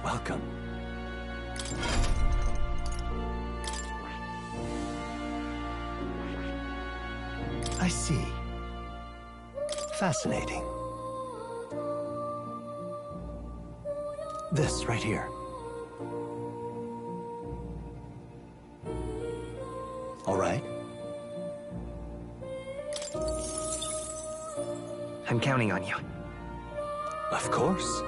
Welcome. I see. Fascinating. This right here. All right. I'm counting on you. Of course.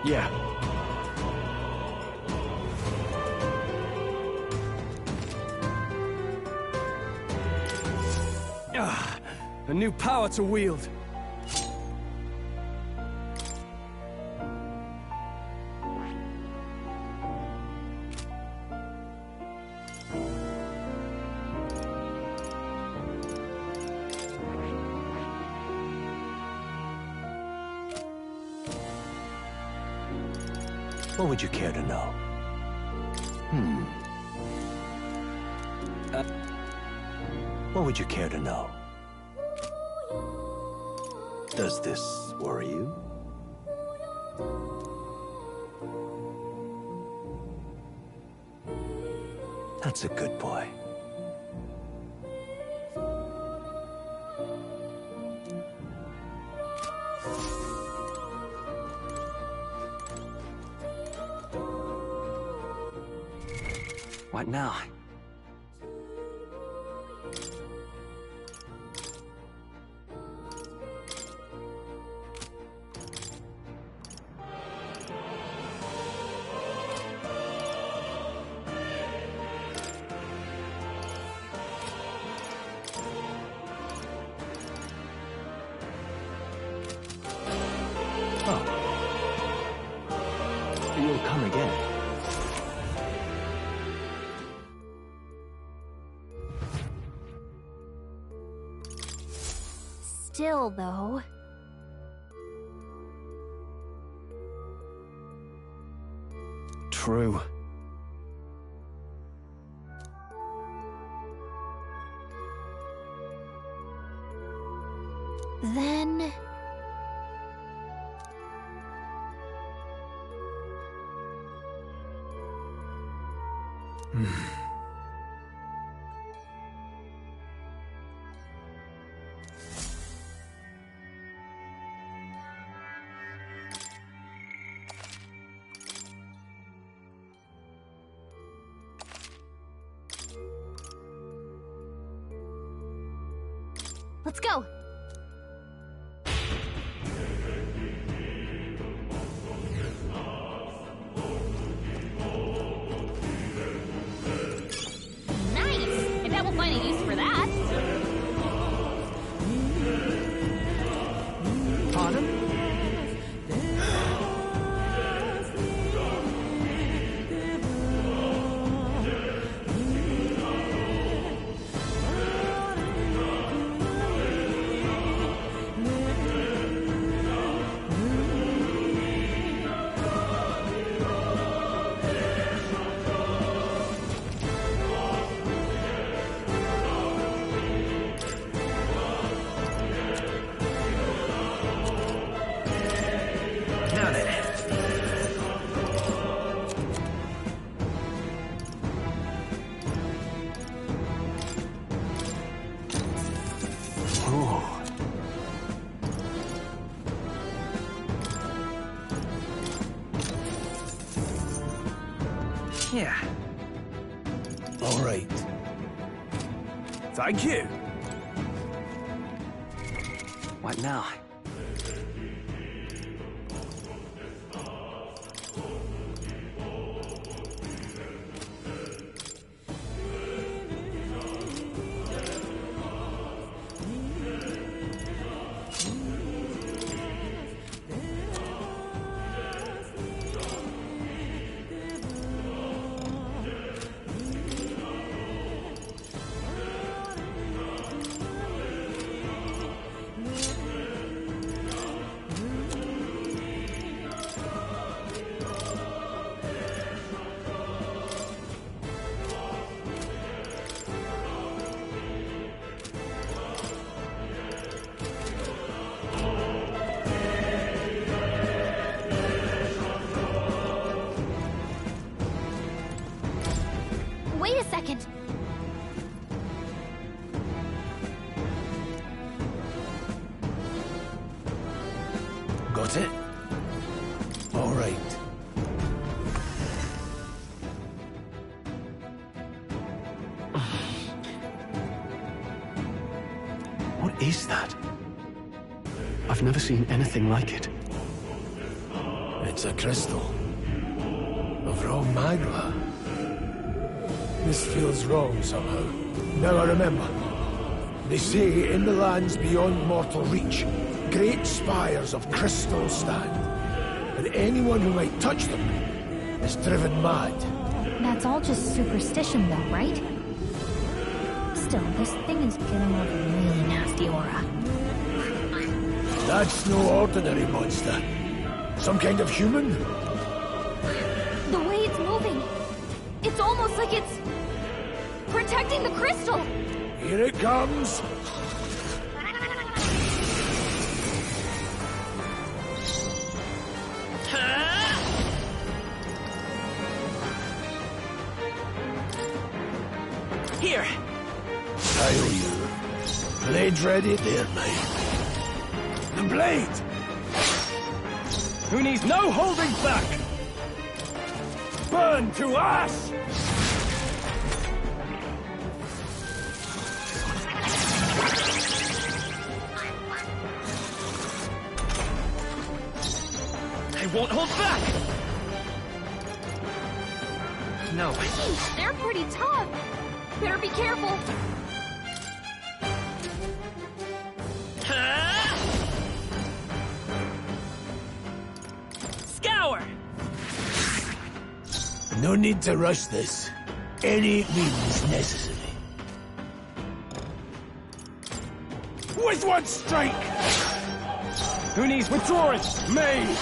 Yeah. Ah, a new power to wield. What would you care to know? What would you care to know? Does this worry you? That's a good boy. What now? Oh. You'll come again. Still, though. True. Then... Let's go! Nice! I bet we'll find a use for that. Pardon? Yeah. All right. Thank you. What now? Wait a second. Got it? All right. What is that? I've never seen anything like it. It's a crystal. Of raw magma. This feels wrong somehow. Now I remember. They say in the lands beyond mortal reach, great spires of crystal stand. And anyone who might touch them is driven mad. That's all just superstition, though, right? Still, this thing is getting a really nasty aura. That's no ordinary monster. Some kind of human? The way it's moving, it's almost like it's protecting the crystal. Here it comes. Here! I'll you. Blade ready? There, mate. The blade! Who needs no holding back? Burn to ash! I won't hold back! No. Jeez, they're pretty tough. Better be careful. Scour! No need to rush this. Any means necessary. With one strike! Who needs withdrawing? Mage!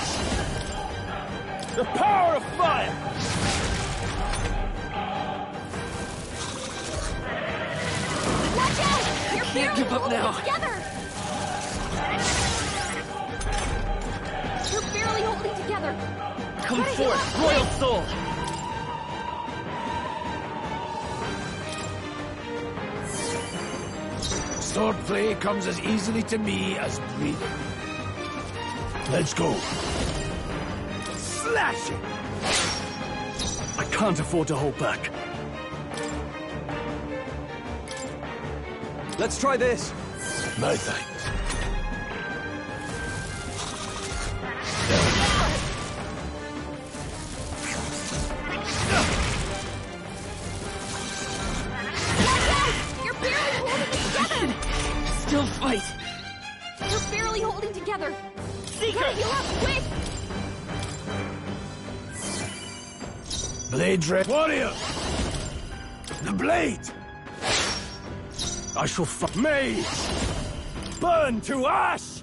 The power of fire! Watch out! You're Can't barely give up holding now. it together. You're barely holding together. Come Gotta heal forth, up, Royal quick. Soul! Swordplay comes as easily to me as breathing. Let's go. Slash it! I can't afford to hold back. Let's try this. No thanks. You're barely holding it together. Still fight! You're barely holding together. Seeker! Gotta heal up, quick! Blade ready. Warrior! The blade! I shall fight. Mage! Burn to ash!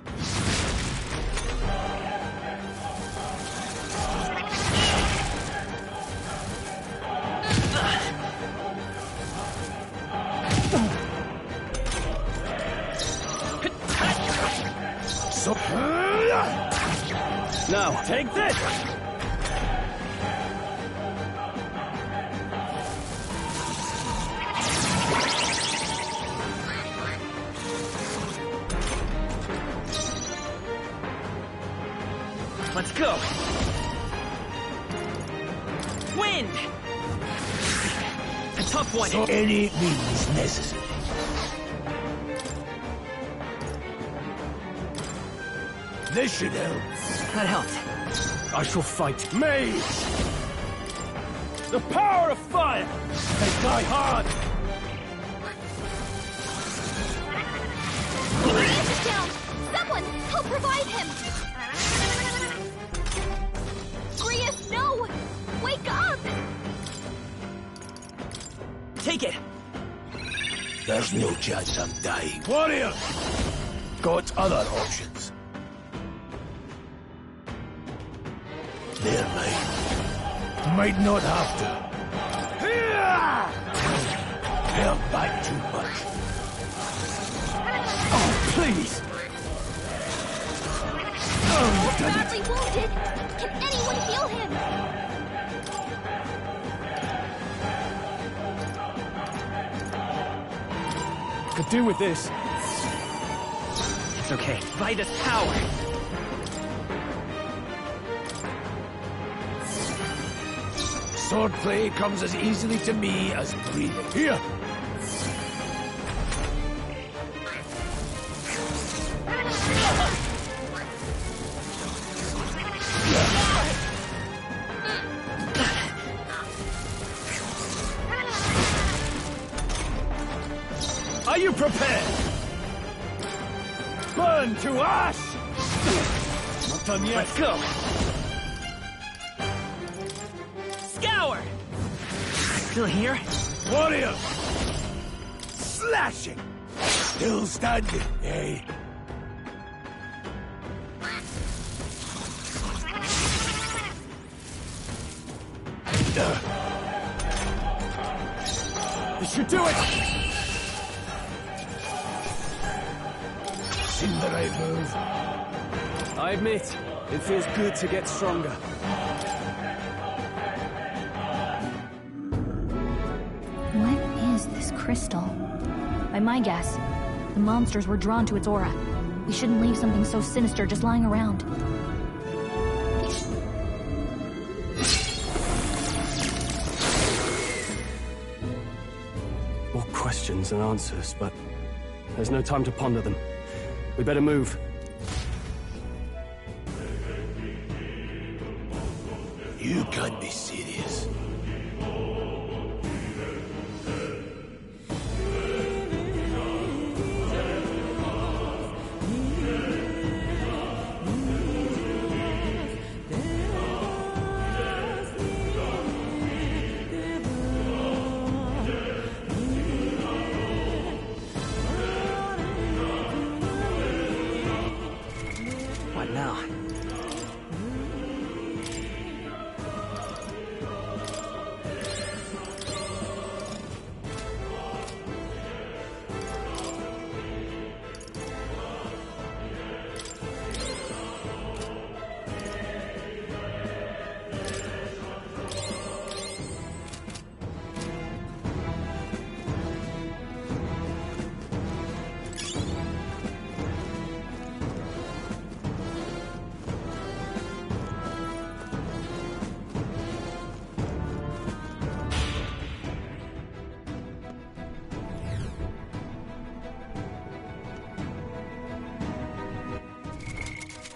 So... Now, take this! Let's go! Wind! A tough one! So any means necessary. This should help. That helped. I shall fight. Mage! The power of fire! They die hard! Grius is down! Someone, help revive him! Grius, no! Wake up! Take it! There's no chance I'm dying. Warrior! Got other options. There, mate. Might not have to. Held back too much. Oh, please! Oh, badly wounded! Can anyone heal him? could do with this. It's okay. By this power. Swordplay comes as easily to me as breathing. Here! Are you prepared? Burn to ash! Not done yet. Let's go. Scour! Still here? Warrior! Slashing! Still standing, eh? This should do it! Seen the right move. I admit, it feels good to get stronger. What is this crystal? By my guess, the monsters were drawn to its aura. We shouldn't leave something so sinister just lying around. More questions than answers, but there's no time to ponder them. We better move. You can't be serious. What now?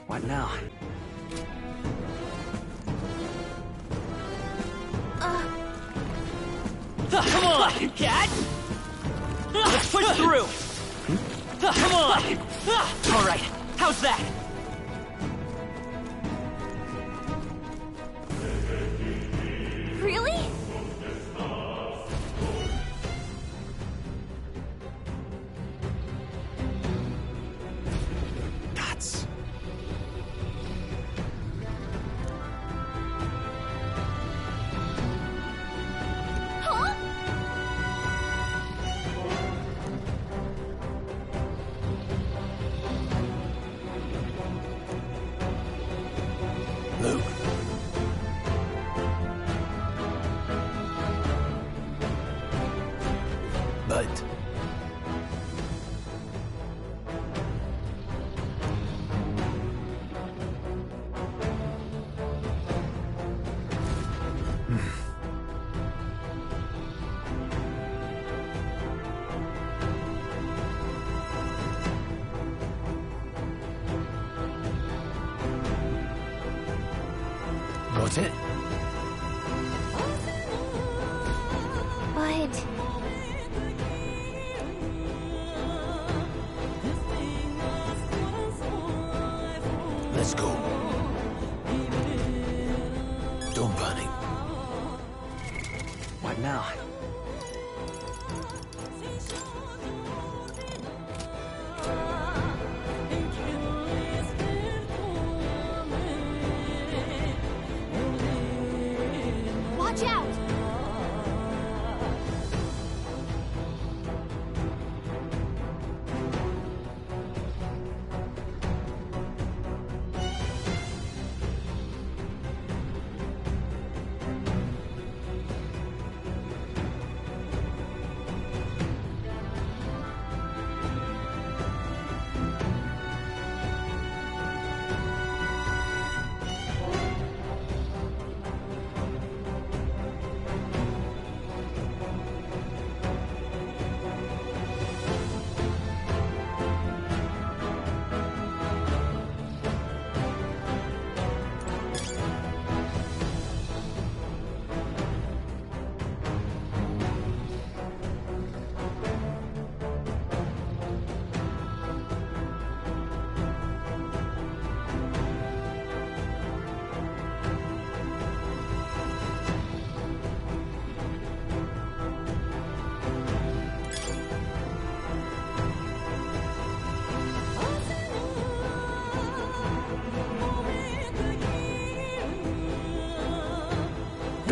What now? Come on, cat! Let's push through! Come on! All right, how's that? Really? Cats. Huh? Luke. But... Got it? But... Let's go. Don't panic. What now? Watch out!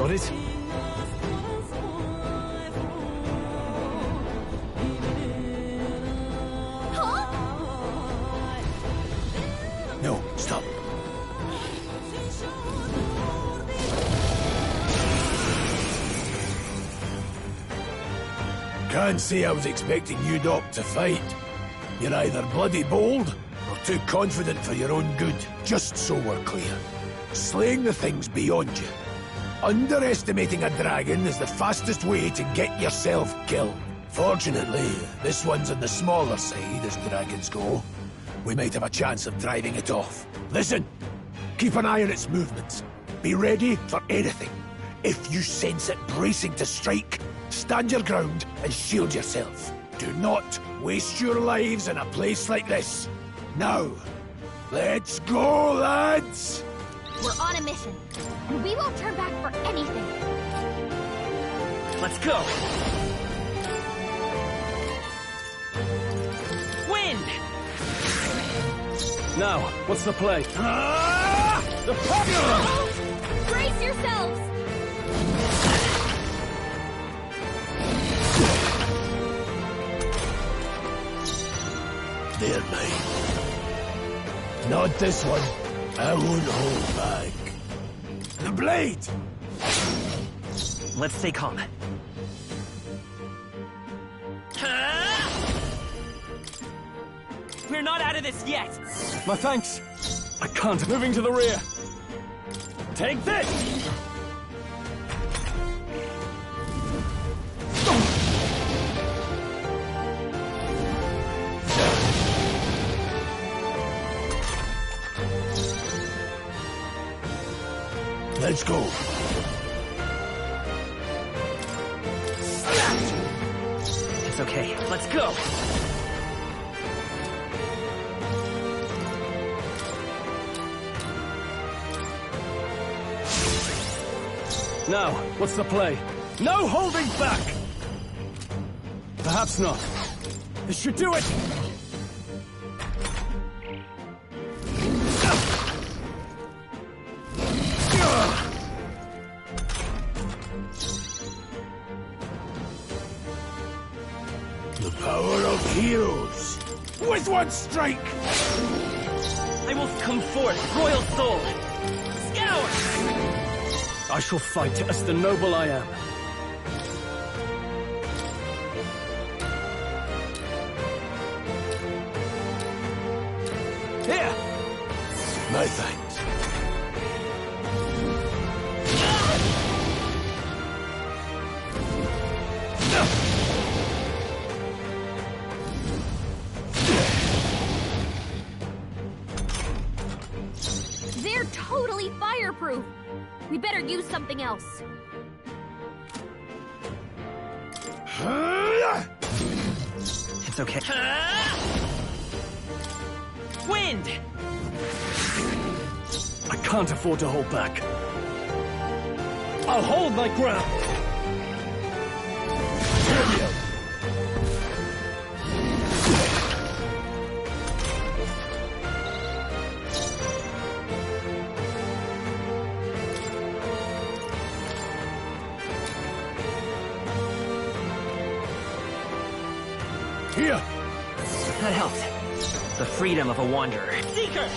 Got it? No, stop. Can't say I was expecting you, Doc, to fight. You're either bloody bold, or too confident for your own good. Just so we're clear. Slaying the thing's beyond you. Underestimating a dragon is the fastest way to get yourself killed. Fortunately, this one's on the smaller side as dragons go. We might have a chance of driving it off. Listen, keep an eye on its movements. Be ready for anything. If you sense it bracing to strike, stand your ground and shield yourself. Do not waste your lives in a place like this. Now, let's go, lads! We're on a mission, and we won't turn back for anything. Let's go! Wind! Now, what's the play? The power! Brace yourselves! They're mine. Not this one. I won't hold back. The blade! Let's stay calm. We're not out of this yet! My thanks. I can't. Moving to the rear. Take this! Let's go. It's okay. Let's go! Now, what's the play? No holding back! Perhaps not. This should do it! The power of heroes. With one strike! I will come forth, royal soul! Scour! I shall fight as the noble I am. Here! My thanks. They're totally fireproof. We better use something else. It's okay. Wind! I can't afford to hold back. I'll hold my ground. Here! That helped. The freedom of a wanderer. Seeker!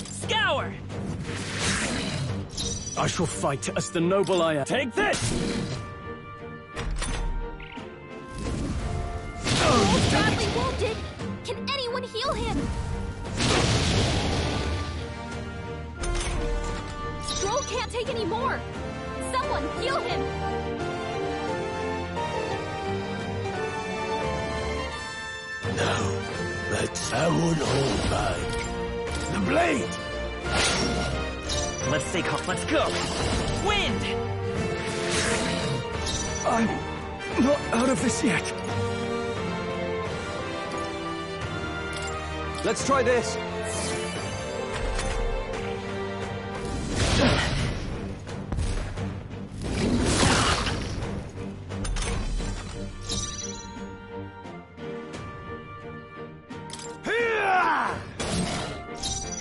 Scour! I shall fight as the noble I am. Take this! He's badly wounded. Can anyone heal him? Stroll can't take any more. Someone heal him. Now, I won't hold back. The blade! Let's stay calm. Let's go! Wind! I'm not out of this yet. Let's try this.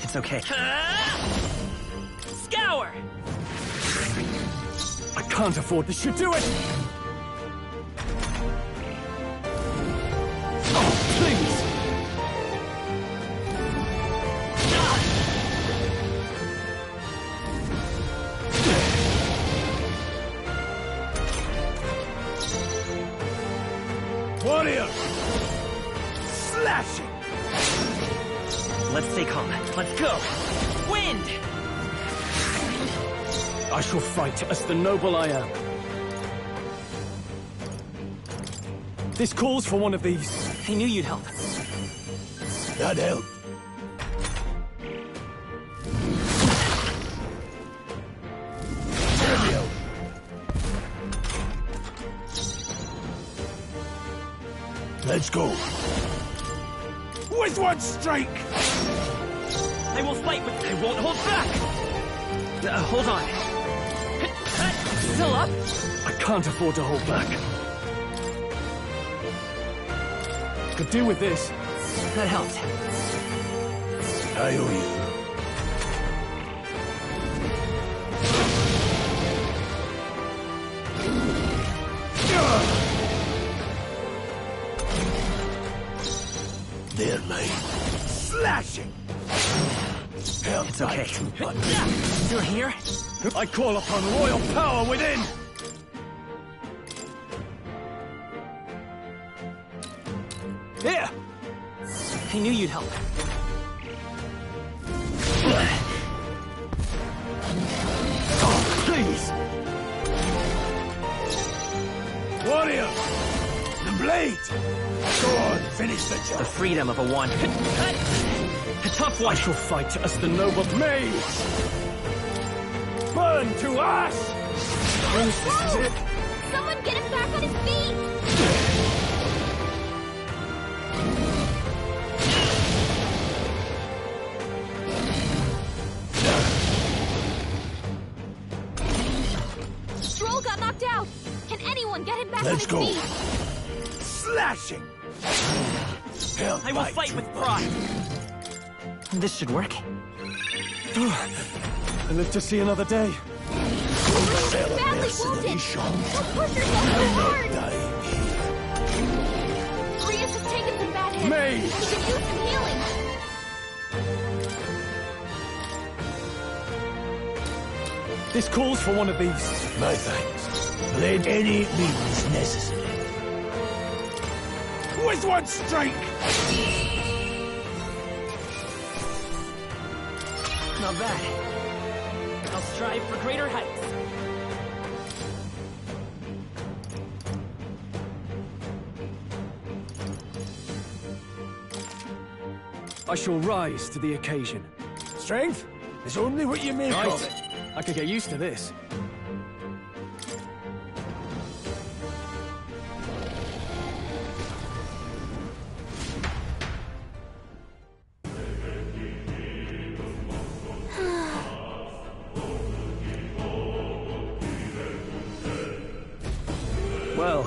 It's okay. Scour! can't afford this. Should do it! Oh, please! Warrior! Slashing! Let's stay calm. Let's go! Wind! I shall fight as the noble I am. This calls for one of these. I knew you'd help. That helped. Trivia. Let's go. With one strike! I will fight with... I won't hold back! Hold on. Still up? I can't afford to hold back. Could do with this. That helped. I owe you. They're mine. Slashing! Help It's okay. my You're here? I call upon royal power within! Here! I knew you'd help. Oh, please! Warrior! The blade! Go on, finish the The job. freedom of a one. A tough I one. shall fight as the noble mage! Burn to ash! This is it! Someone get him back on his feet! Stroll got knocked out! Can anyone get him back Let's on go. his feet? Slashing! Help I will my fight with two pride. This should work. I live to see another day. Sell a Badly mercenary wounded. shot. Don't push yourself so hard! Dying here. Rias has taken some bad hits. Mage! He could use some healing. This calls for one of these. My thanks. Lend any means necessary. With one strike! Not bad. I'll strive for greater heights. I shall rise to the occasion. Strength is only what you make of it. I could get used to this. Well,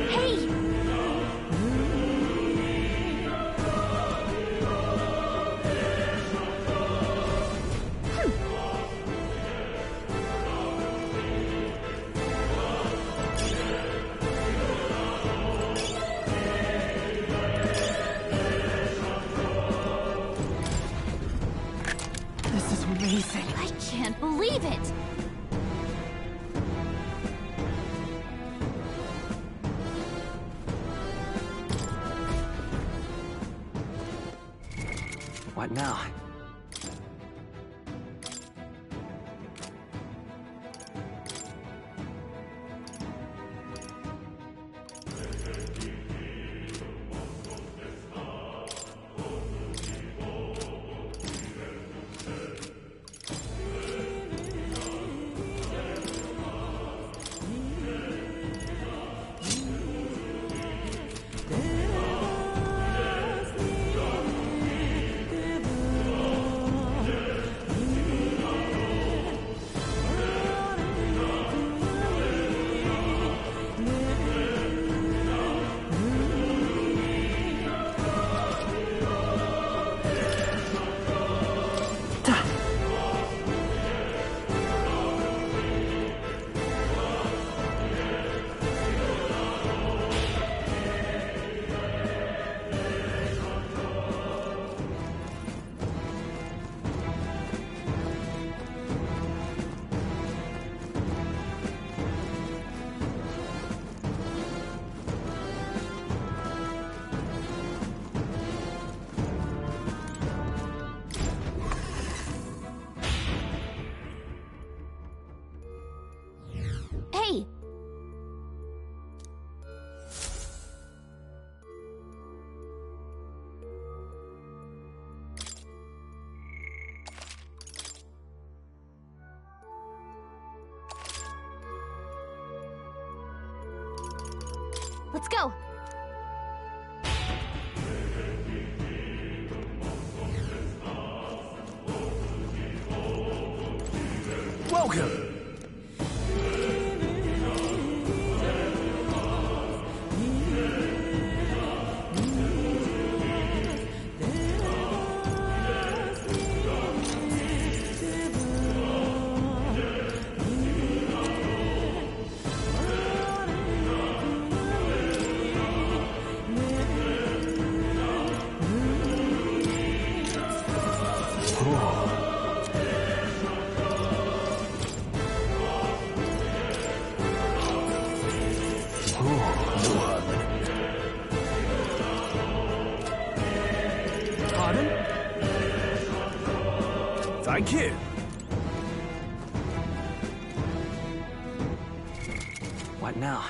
Hey! This is amazing. I can't believe it! What now? Let's go. Welcome! Pardon? Thank you. What now?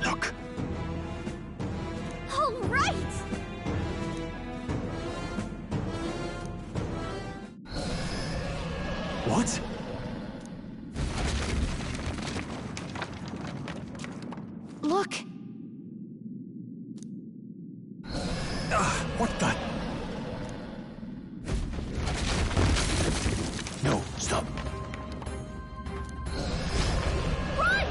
Look. All right! What? Look! What the? No, stop. Run!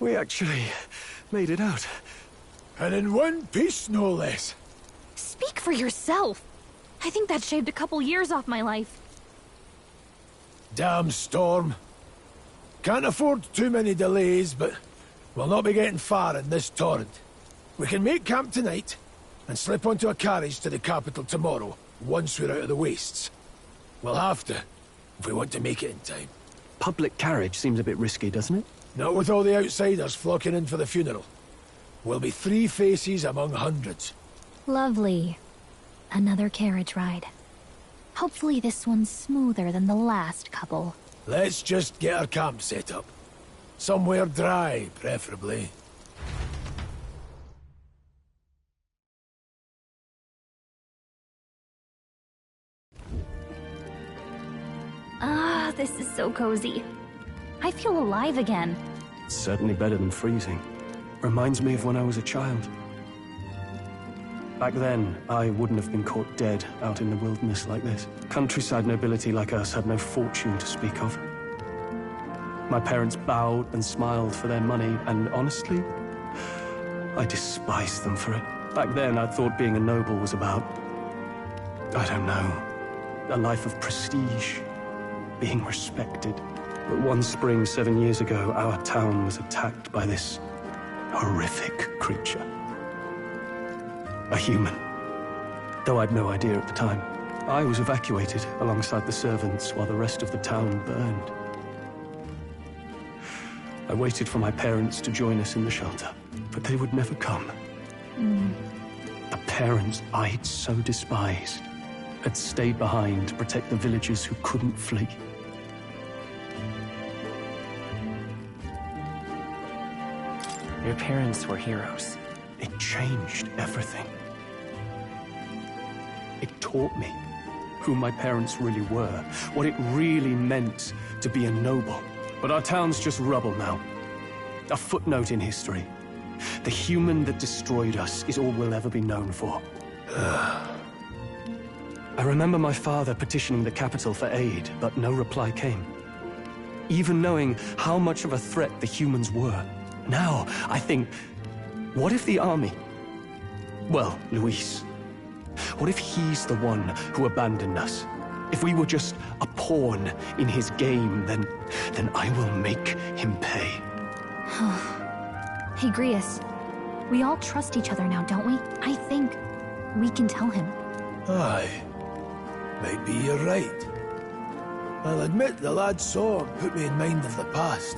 We actually made it out. And in one piece, no less. Speak for yourself. I think that shaved a couple years off my life. Damn storm. Can't afford too many delays, but we'll not be getting far in this torrent. We can make camp tonight and slip onto a carriage to the capital tomorrow, once we're out of the wastes. We'll have to, if we want to make it in time. Public carriage seems a bit risky, doesn't it? Not with all the outsiders flocking in for the funeral. We'll be 3 faces among hundreds. Lovely. Another carriage ride. Hopefully this one's smoother than the last couple. Let's just get our camp set up. Somewhere dry, preferably. Ah, this is so cozy. I feel alive again. It's certainly better than freezing. Reminds me of when I was a child. Back then, I wouldn't have been caught dead out in the wilderness like this. Countryside nobility like us had no fortune to speak of. My parents bowed and smiled for their money, and honestly, I despised them for it. Back then, I thought being a noble was about, I don't know, a life of prestige, being respected. But one spring 7 years ago, our town was attacked by this horrific creature. A human. Though I'd no idea at the time. I was evacuated alongside the servants while the rest of the town burned. I waited for my parents to join us in the shelter, but they would never come. The parents I'd so despised had stayed behind to protect the villagers who couldn't flee. Your parents were heroes. It changed everything. It taught me who my parents really were, what it really meant to be a noble. But our town's just rubble now. A footnote in history. The human that destroyed us is all we'll ever be known for. I remember my father petitioning the capital for aid, but no reply came. Even knowing how much of a threat the humans were. Now, I think, what if the army... Well, Luis. What if he's the one who abandoned us? If we were just a pawn in his game, then I will make him pay. Hey, Grius. We all trust each other now, don't we? I think we can tell him. Aye. Maybe you're right. I'll admit the lad's sword put me in mind of the past.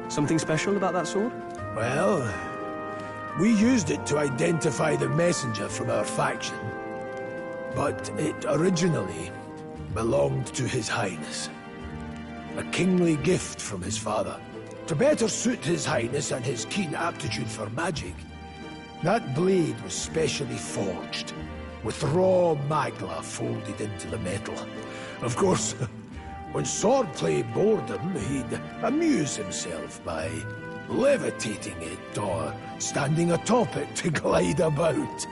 Something special about that sword? Well, we used it to identify the messenger from our faction. But it originally belonged to His Highness. A kingly gift from his father. To better suit His Highness and his keen aptitude for magic, that blade was specially forged, with raw magla folded into the metal. Of course, when swordplay bored him, he'd amuse himself by levitating it or standing atop it to glide about.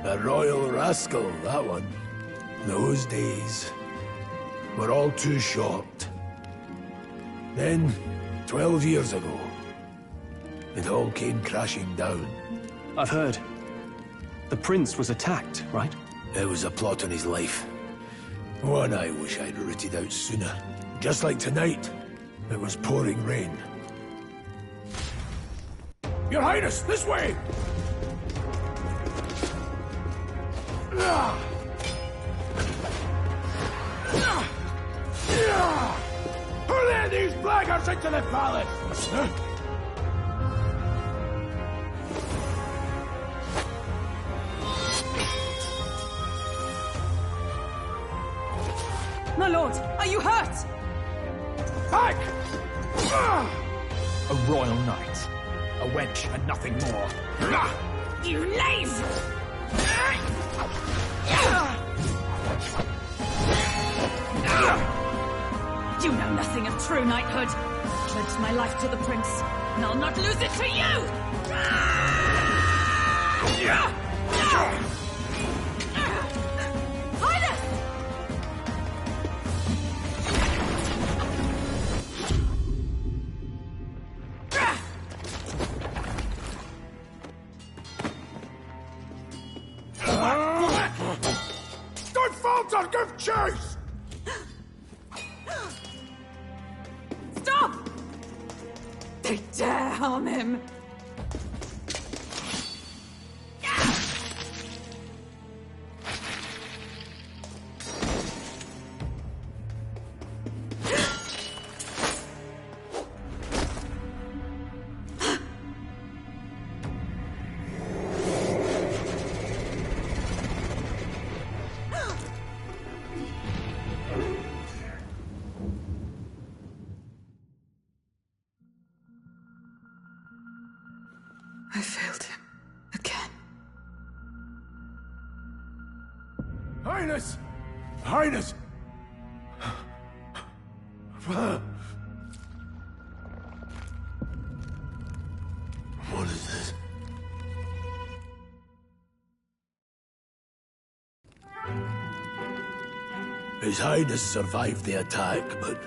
A royal rascal, that one. Those days were all too short. Then, 12 years ago, it all came crashing down. I've heard. The prince was attacked, right? It was a plot on his life. One I wish I'd rooted out sooner. Just like tonight, it was pouring rain. Your Highness, this way! Who let these blackguards into the palace? My lord, are you hurt? Back! A royal knight. A wench and nothing more. You knave! You know nothing of true knighthood. I pledged my life to the prince, and I'll not lose it to you! Highness! Don't falter! Give chase! Stop! They dare harm him! I failed him. Again. Highness! Highness! What is this? His Highness survived the attack, but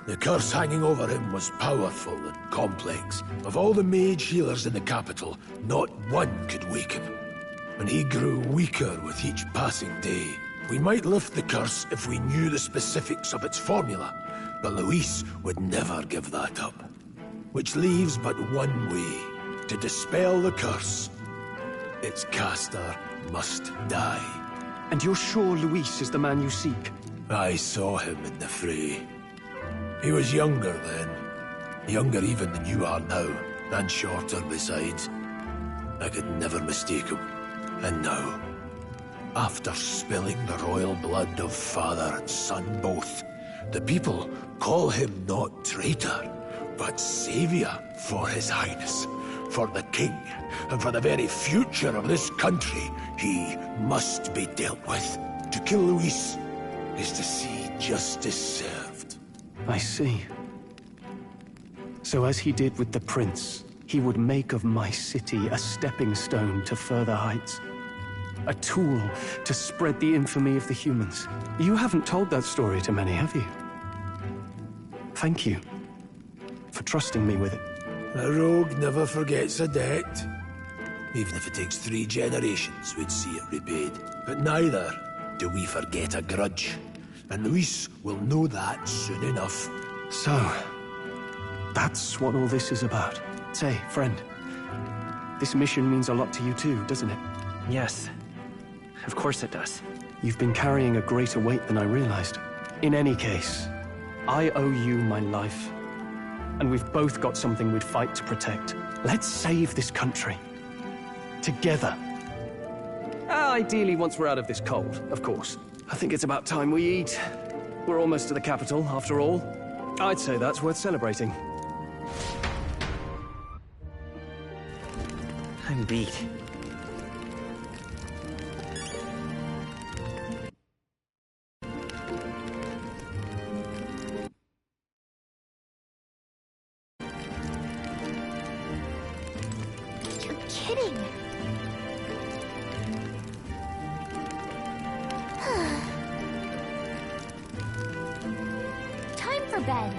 the curse hanging over him was powerful and complex. Of all the mage healers in the capital, not one could wake him. And he grew weaker with each passing day. We might lift the curse if we knew the specifics of its formula, but Luis would never give that up. Which leaves but one way to dispel the curse. Its caster must die. And you're sure Luis is the man you seek? I saw him in the fray. He was younger then. Younger even than you are now, and shorter besides. I could never mistake him. And now, After spilling the royal blood of father and son both, the people call him not traitor, but savior for his highness. For the king, and for the very future of this country, he must be dealt with. To kill Luis is to see justice served. I see. So as he did with the prince, he would make of my city a stepping stone to further heights. A tool to spread the infamy of the humans. You haven't told that story to many, have you? Thank you for trusting me with it. A rogue never forgets a debt. Even if it takes 3 generations, we'd see it repaid. But neither do we forget a grudge. And Luis will know that soon enough. So, that's what all this is about. Say, friend, this mission means a lot to you too, doesn't it? Yes. Of course it does. You've been carrying a greater weight than I realized. In any case, I owe you my life. And we've both got something we'd fight to protect. Let's save this country. Together. Ideally, once we're out of this cold, of course. I think it's about time we eat. We're almost to the capital, after all. I'd say that's worth celebrating. I'm beat. You're kidding. Time for bed.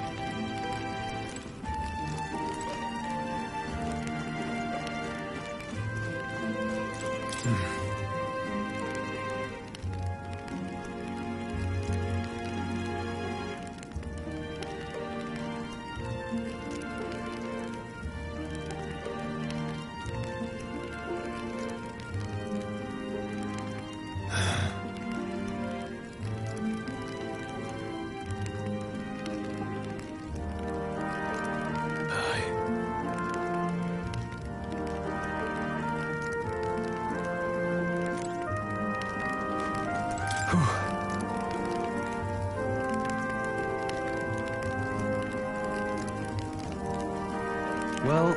Well...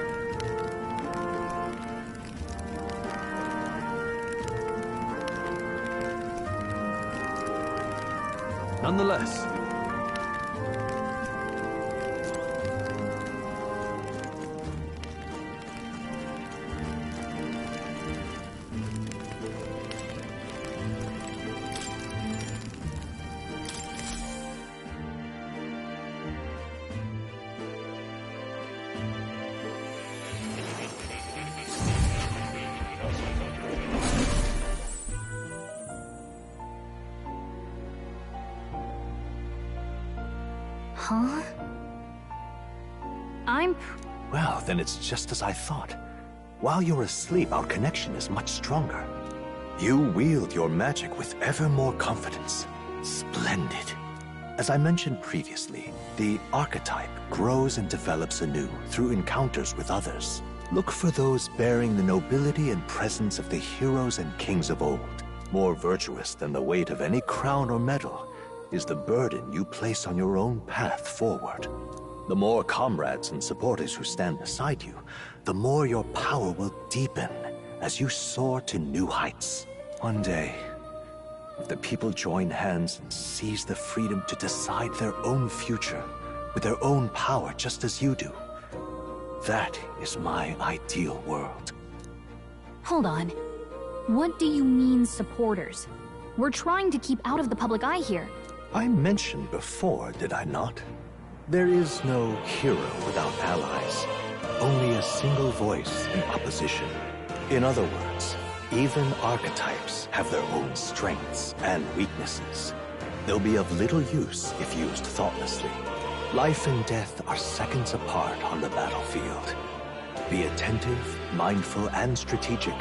nonetheless... Huh? Well, then it's just as I thought. While you're asleep, our connection is much stronger. You wield your magic with ever more confidence. Splendid. As I mentioned previously, the archetype grows and develops anew through encounters with others. Look for those bearing the nobility and presence of the heroes and kings of old. More virtuous than the weight of any crown or medal is the burden you place on your own path forward. The more comrades and supporters who stand beside you, the more your power will deepen as you soar to new heights. One day, if the people join hands and seize the freedom to decide their own future with their own power just as you do, that is my ideal world. Hold on. What do you mean, supporters? We're trying to keep out of the public eye here. I mentioned before, did I not? There is no hero without allies. Only a single voice in opposition. In other words, even archetypes have their own strengths and weaknesses. They'll be of little use if used thoughtlessly. Life and death are seconds apart on the battlefield. Be attentive, mindful, and strategic.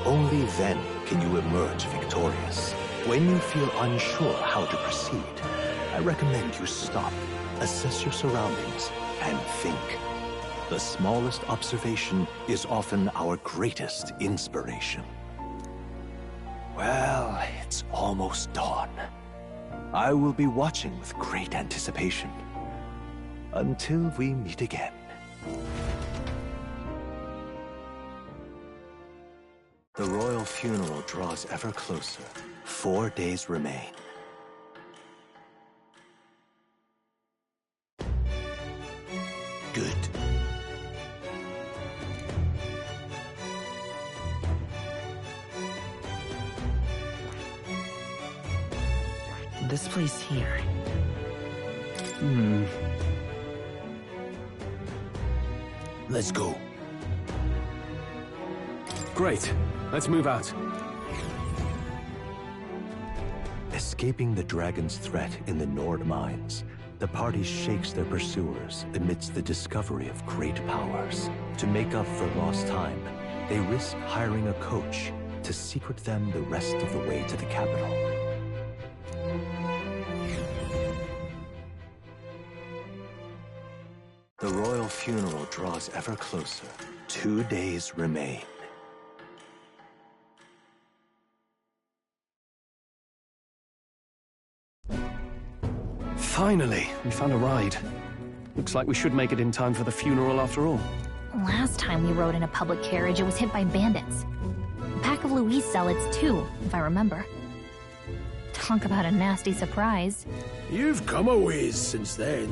Only then can you emerge victorious. When you feel unsure how to proceed, I recommend you stop, assess your surroundings, and think. The smallest observation is often our greatest inspiration. Well, it's almost dawn. I will be watching with great anticipation. Until we meet again. The royal funeral draws ever closer. 4 days remain. Good. This place here. Let's go. Great. Let's move out. Escaping the dragon's threat in the Nord mines, the party shakes their pursuers amidst the discovery of great powers. To make up for lost time, they risk hiring a coach to secret them the rest of the way to the capital. The royal funeral draws ever closer. 2 days remain. Finally, we found a ride. Looks like we should make it in time for the funeral after all. Last time we rode in a public carriage, it was hit by bandits. A pack of Louise zealots, too, if I remember. Talk about a nasty surprise. You've come a ways since then.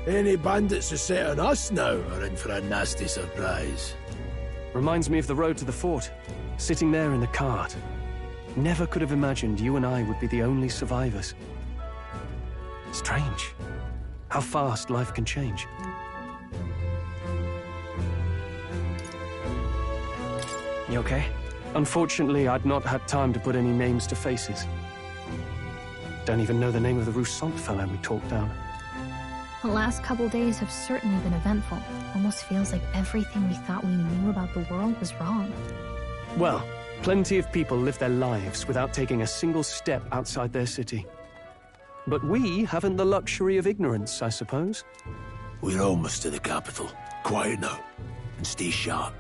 Any bandits who set on us now are in for a nasty surprise. Reminds me of the road to the fort. Sitting there in the cart. Never could have imagined you and I would be the only survivors. Strange. How fast life can change. You okay? Unfortunately, I'd not had time to put any names to faces. Don't even know the name of the Roussant fellow we talked down. The last couple days have certainly been eventful. Almost feels like everything we thought we knew about the world was wrong. Well, plenty of people live their lives without taking a single step outside their city. But we haven't the luxury of ignorance, I suppose. We're almost to the capital. Quiet now, and stay sharp.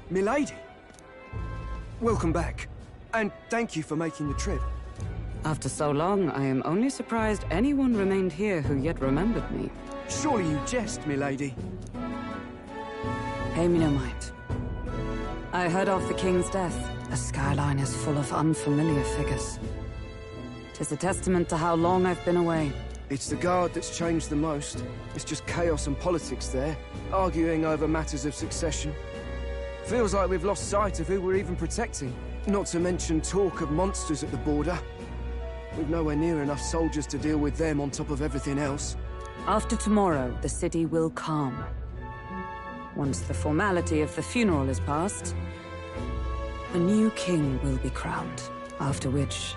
Milady! Welcome back, and thank you for making the trip. After so long, I am only surprised anyone remained here who yet remembered me. Surely you jest, milady. Pay me no mind. I heard of the king's death. The skyline is full of unfamiliar figures. 'Tis a testament to how long I've been away. It's the guard that's changed the most. It's just chaos and politics there, arguing over matters of succession. Feels like we've lost sight of who we're even protecting. Not to mention talk of monsters at the border. We've nowhere near enough soldiers to deal with them on top of everything else. After tomorrow, the city will calm. Once the formality of the funeral is past, a new king will be crowned. After which,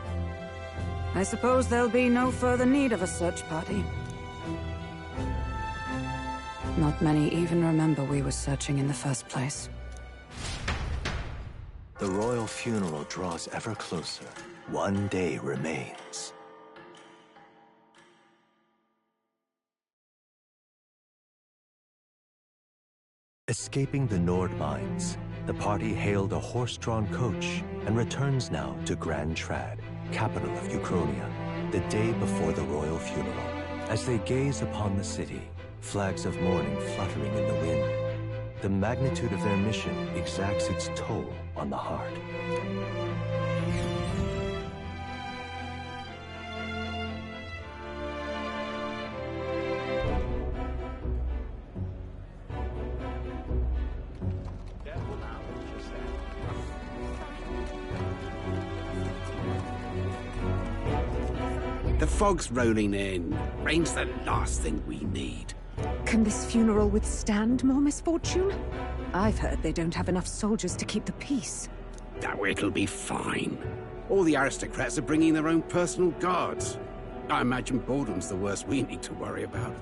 I suppose there'll be no further need of a search party. Not many even remember we were searching in the first place. The royal funeral draws ever closer. 1 day remains. Escaping the Nord mines, the party hailed a horse-drawn coach and returns now to Grand Trad, capital of Uchronia, the day before the royal funeral. As they gaze upon the city, flags of mourning fluttering in the wind, the magnitude of their mission exacts its toll on the heart. The fog's rolling in. Rain's the last thing we need. Can this funeral withstand more misfortune? I've heard they don't have enough soldiers to keep the peace. Oh, it'll be fine. All the aristocrats are bringing their own personal guards. I imagine boredom's the worst we need to worry about.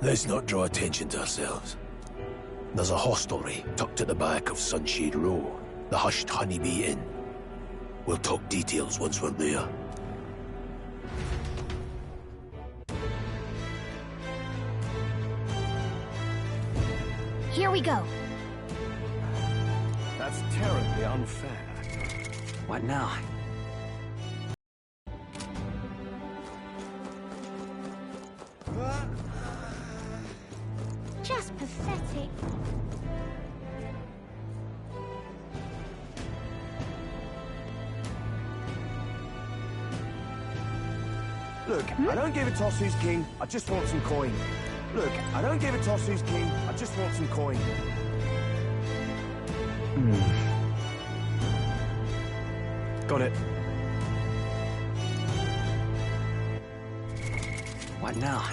Let's not draw attention to ourselves. There's a hostelry tucked at the back of Sunshade Row, the Hushed Honeybee Inn. We'll talk details once we're there. Here we go. That's terribly unfair. What now? Just pathetic. Look, I don't give a toss who's king, I just want some coin. Look, I don't give a toss who's king, I just want some coin. Got it. What now?